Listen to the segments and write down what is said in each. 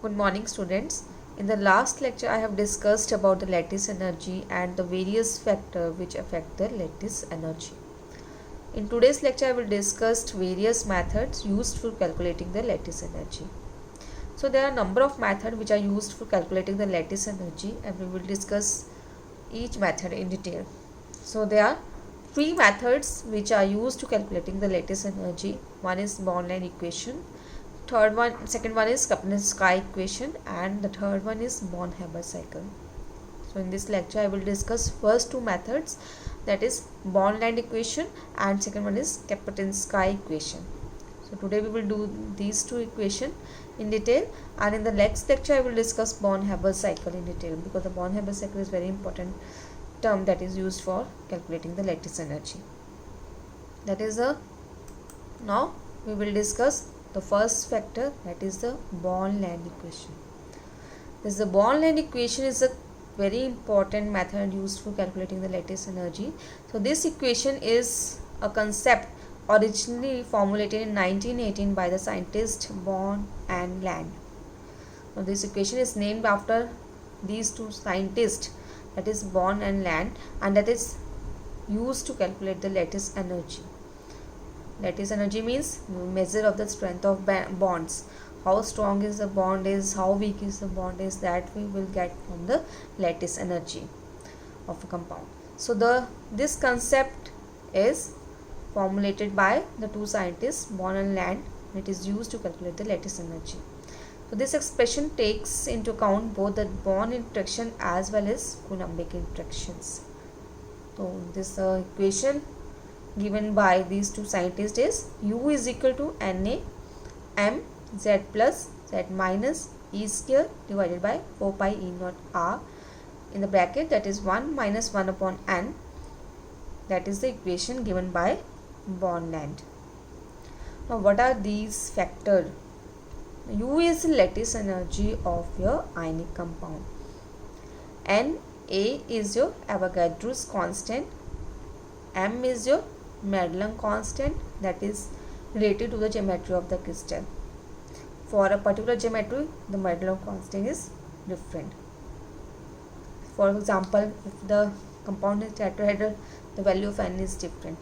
Good morning, students. In the last lecture, I have discussed about the lattice energy and the various factors which affect the lattice energy. In today's lecture, I will discuss various methods used for calculating the lattice energy. So there are a number of methods which are used for calculating the lattice energy, and we will discuss each method in detail. So there are three methods which are used to calculating the lattice energy. One is Born-Land equation. Second one is Kaplan-Sky equation, and the third one is Born-Haber cycle. So in this lecture I will discuss first two methods, that is Born-Land equation, and second one is Kaplan-Sky equation. So today we will do these two equations in detail, and in the next lecture I will discuss Born-Haber cycle in detail, because the Born-Haber cycle is very important term that is used for calculating the lattice energy. That is now we will discuss the first factor, that is the Born-Land equation. The Born-Land equation is a very important method used for calculating the lattice energy. So this equation is a concept originally formulated in 1918 by the scientist Born and Land. Now this equation is named after these two scientists, that is Born and Land, and that is used to calculate the lattice energy. Lattice energy means measure of the strength of bonds. How strong is the bond is, how weak is the bond is, that we will get from the lattice energy of a compound. So this concept is formulated by the two scientists Born and Land. It is used to calculate the lattice energy. So this expression takes into account both the Born interaction as well as Coulombic interactions. So this equation given by these two scientists is U is equal to Na m z plus z minus E square divided by 4 pi E naught r in the bracket, that is 1 minus 1 upon n. That is the equation given by Born-Land. Now what are these factors? U is the lattice energy of your ionic compound. Na is your Avogadro's constant. M is your Madelung constant, that is related to the geometry of the crystal. For a particular geometry, the Madelung constant is different. For example, if the compound is tetrahedral, the value of N is different.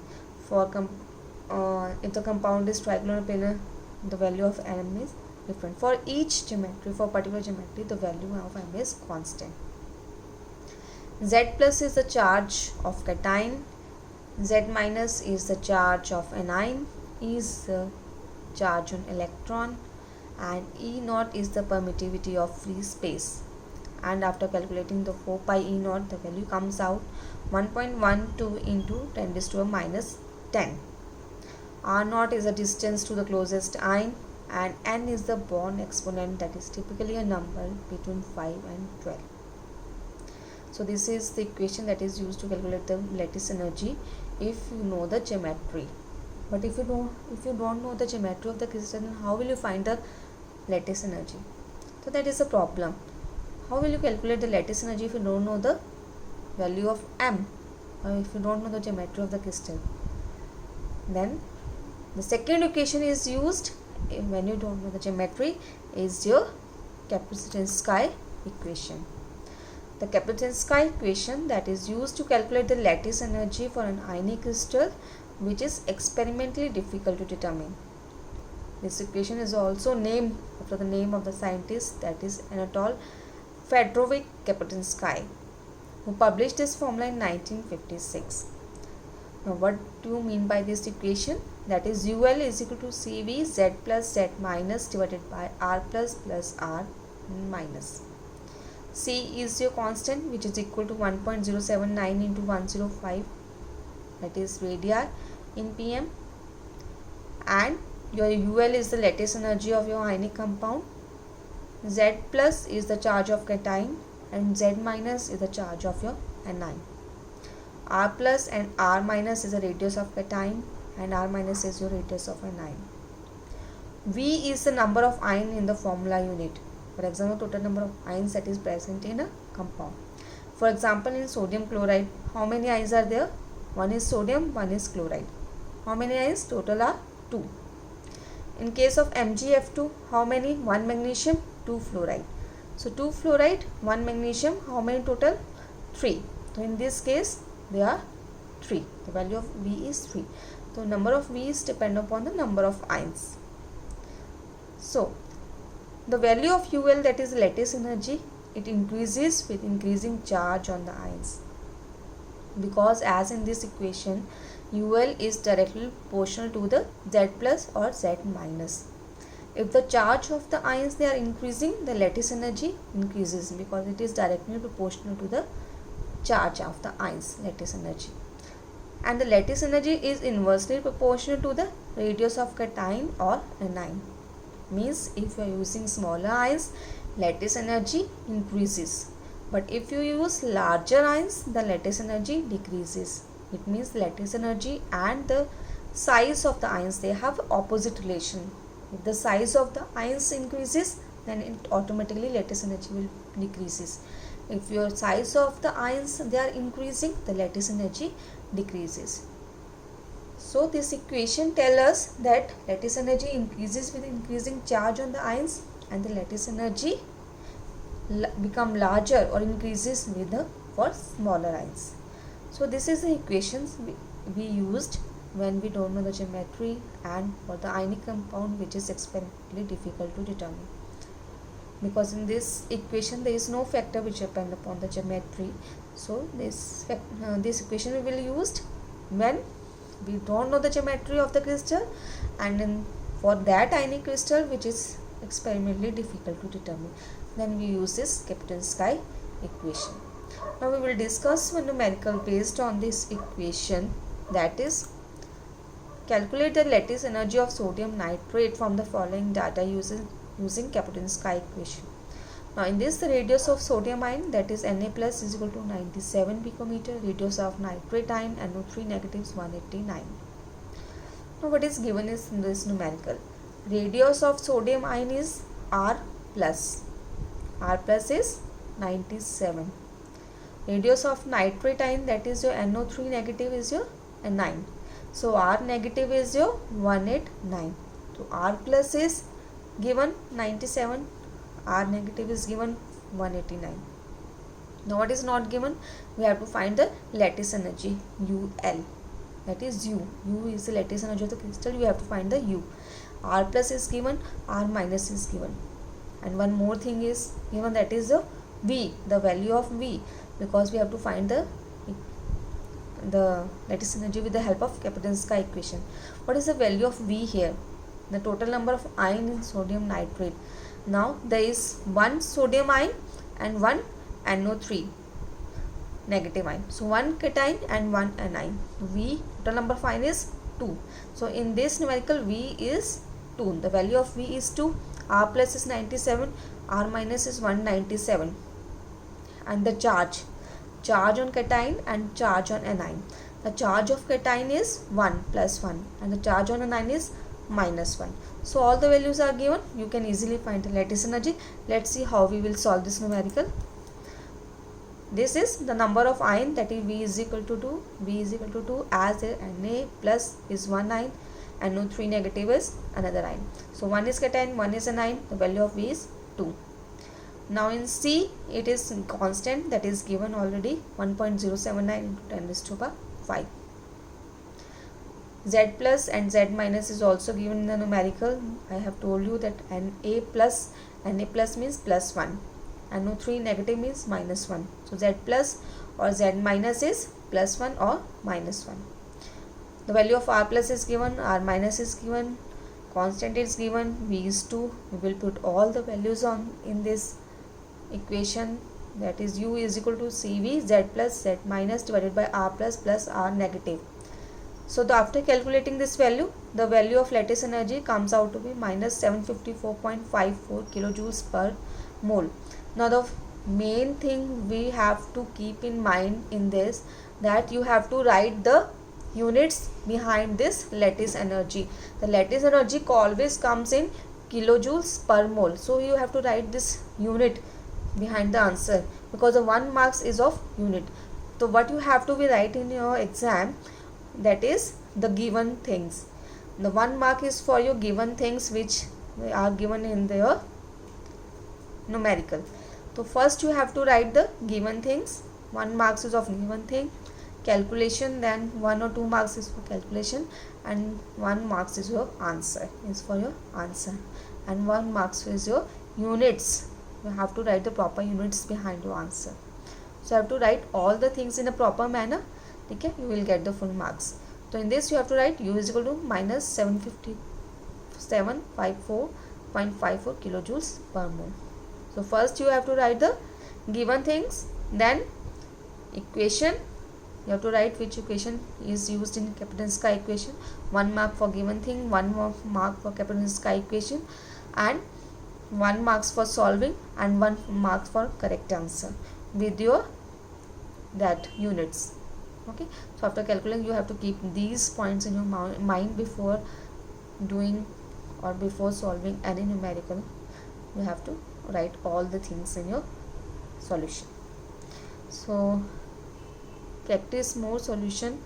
If the compound is trigonal or planar, the value of M is different. For each geometry, for particular geometry, the value of M is constant. Z plus is the charge of cation, Z minus is the charge of anion, E is the charge on electron, and E naught is the permittivity of free space. And after calculating the 4 pi E naught, the value comes out 1.12 into 10 raised to a minus 10. R naught is the distance to the closest ion, and N is the Born exponent, that is typically a number between 5 and 12. So this is the equation that is used to calculate the lattice energy if you know the geometry. But if you don't know the geometry of the crystal, then how will you find the lattice energy? So that is a problem. How will you calculate the lattice energy if you don't know the value of M, or if you don't know the geometry of the crystal? Then the second equation is used when you don't know the geometry, is your Kaplan-Sky equation. The Kaplan-Sky equation that is used to calculate the lattice energy for an ionic crystal, which is experimentally difficult to determine. This equation is also named after the name of the scientist, that is Anatol Fedorovich Kaplan-Sky, who published this formula in 1956. Now what do you mean by this equation? That is UL is equal to CV Z plus Z minus divided by R plus R minus. C is your constant, which is equal to 1.079 into 105, that is radii in pm, and your UL is the lattice energy of your ionic compound. Z plus is the charge of cation, and Z minus is the charge of your anion. R plus and R minus is the radius of cation, and R minus is your radius of anion. V is the number of ion in the formula unit. For example, total number of ions that is present in a compound. For example, in sodium chloride, how many ions are there? One is sodium, one is chloride. How many ions? Total are 2. In case of MgF2, how many? 1 magnesium, 2 fluoride. So 2 fluoride, 1 magnesium, how many total? 3. So in this case, they are 3. The value of V is 3. So number of V's depend upon the number of ions. So the value of UL, that is lattice energy, it increases with increasing charge on the ions, because as in this equation UL is directly proportional to the Z plus or Z minus. If the charge of the ions they are increasing, the lattice energy increases because it is directly proportional to the charge of the ions, lattice energy. And the lattice energy is inversely proportional to the radius of cation or anion. Means if you are using smaller ions, lattice energy increases, but if you use larger ions, the lattice energy decreases. It means lattice energy and the size of the ions, they have opposite relation. If the size of the ions increases, then it automatically lattice energy will decreases. If your size of the ions they are increasing, the lattice energy decreases. So this equation tells us that lattice energy increases with increasing charge on the ions, and the lattice energy become larger or increases with the for smaller ions. So this is the equations we used when we don't know the geometry and for the ionic compound, which is experimentally difficult to determine, because in this equation there is no factor which depend upon the geometry. So this equation we will use when we don't know the geometry of the crystal, and for that ionic crystal which is experimentally difficult to determine, then we use this Kapitonsky equation. Now we will discuss one numerical based on this equation, that is calculate the lattice energy of sodium nitrate from the following data using Kapitonsky equation. Now in this, the radius of sodium ion, that is Na plus, is equal to 97 picometer, radius of nitrate ion NO3 negative is 189. Now what is given is in this numerical. Radius of sodium ion is R plus. R plus is 97. Radius of nitrate ion, that is your NO3 negative, is your 9. So R negative is your 189. So R plus is given 97. R negative is given 189. Now what is not given? We have to find the lattice energy UL. That is U. U is the lattice energy of the crystal. You have to find the U. R plus is given. R minus is given. And one more thing is given, that is the V. The value of V. Because we have to find the lattice energy with the help of Kapitonsky equation. What is the value of V here? The total number of ion in sodium nitrate. Now there is one sodium ion and one NO3 negative ion. So one cation and one anion. V, total number of ion is 2. So in this numerical V is 2. The value of V is 2. R plus is 97. R minus is 197. And the charge on cation and charge on anion. The charge of cation is 1 plus 1 and the charge on anion is minus 1. So all the values are given. You can easily find the lattice energy. Let's see how we will solve this numerical. This is the number of ion, that is V is equal to 2. V is equal to 2 as Na plus is 1 ion, NO3 negative is another ion. So 1 is cation, 1 is anion. The value of V is 2. Now in C, it is constant, that is given already 1.079 into 10 raised to power 5. Z plus and Z minus is also given in the numerical. I have told you that Na plus means plus 1. NO3 negative means minus 1. So Z plus or Z minus is plus 1 or minus 1. The value of R plus is given, R minus is given, constant is given, V is 2. We will put all the values on in this equation, that is U is equal to CV Z plus Z minus divided by R plus R negative. So after calculating this value, the value of lattice energy comes out to be minus 754.54 kilojoules per mole. Now the main thing we have to keep in mind in this, that you have to write the units behind this lattice energy. The lattice energy always comes in kilojoules per mole. So you have to write this unit behind the answer, because the 1 marks is of unit. So what you have to be write in your exam, that is the given things. The 1 mark is for your given things which are given in the numerical. So first you have to write the given things. 1 marks is of given thing. Calculation, then 1 or 2 marks is for calculation, and 1 marks is your answer, and 1 marks is your units. You have to write the proper units behind your answer. So you have to write all the things in a proper manner. Okay, you will get the full marks. So in this you have to write U is equal to minus 754.54 kilojoules per mole. So first you have to write the given things, then equation. You have to write which equation is used in Kaplan-Meier equation. 1 mark for given thing, 1 mark for Kaplan-Meier equation, and 1 marks for solving, and 1 mark for correct answer with your that units. Okay, so after calculating you have to keep these points in your mind before doing or before solving any numerical. You have to write all the things in your solution. So practice more solution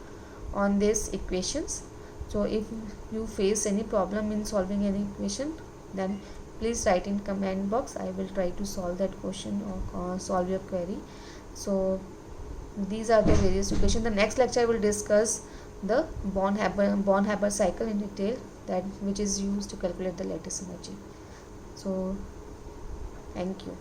on these equations. So if you face any problem in solving any equation, then please write in comment box. I will try to solve that question or solve your query. So these are the various equations. The next lecture I will discuss the Born-Haber cycle in detail, that which is used to calculate the lattice energy. So thank you.